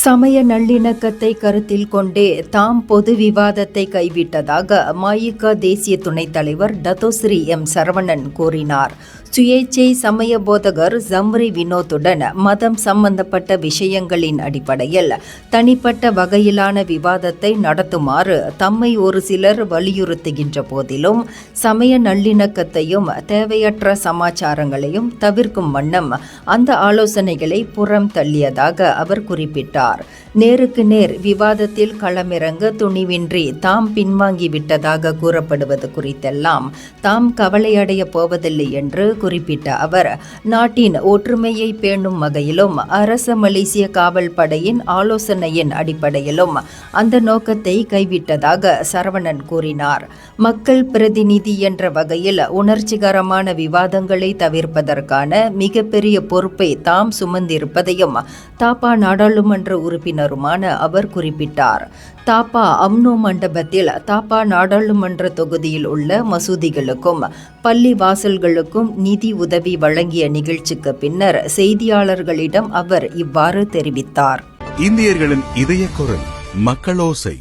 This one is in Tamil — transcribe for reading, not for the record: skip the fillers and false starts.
சமய நல்லிணக்கத்தை கருத்தில் கொண்டே தாம் பொது விவாதத்தை கைவிட்டதாக மஇக தேசிய துணைத் தலைவர் டத்தோஸ்ரீ எம் சரவணன் கூறினார். சுயேச்சை சமய போதகர் ஜம்ரி வினோத்துடன் மதம் சம்பந்தப்பட்ட விஷயங்களின் அடிப்படையில் தனிப்பட்ட வகையிலான விவாதத்தை நடத்துமாறு தம்மை ஒரு சிலர் வலியுறுத்துகின்ற போதிலும் சமய நல்லிணக்கத்தையும் தேவையற்ற சமாச்சாரங்களையும் தவிர்க்கும் வண்ணம் அந்த ஆலோசனைகளை புறம் தள்ளியதாக அவர் குறிப்பிட்டார். நேருக்கு நேர் விவாதத்தில் களமிறங்க துணிவின்றி தாம் பின்வாங்கிவிட்டதாக கூறப்படுவது குறித்தெல்லாம் தாம் கவலையடைய போவதில்லை என்று குறிப்பிட்ட அவர், நாட்டின் ஒற்றுமையை பேணும் வகையிலும் அரச மலேசிய காவல் படையின் ஆலோசனையின் அடிப்படையிலும் அந்த நோக்கத்தை கைவிட்டதாக சரவணன் கூறினார். மக்கள் பிரதிநிதி என்ற வகையில் உணர்ச்சிகரமான விவாதங்களை தவிர்ப்பதற்கான மிகப்பெரிய பொறுப்பை தாம் சுமந்திருப்பதையும் தாப்பா நாடாளுமன்ற உறுப்பினருமான அவர் குறிப்பிட்டார். தாப்பா அம்னோ மண்டபத்தில் தாப்பா நாடாளுமன்ற தொகுதியில் உள்ள மசூதிகளுக்கும் பள்ளி வாசல்களுக்கும் நிதி உதவி வழங்கிய நிகழ்ச்சிக்கு பின்னர் செய்தியாளர்களிடம் அவர் இவ்வாறு தெரிவித்தார். இந்தியர்களின் இதய குரல் மக்களோசை.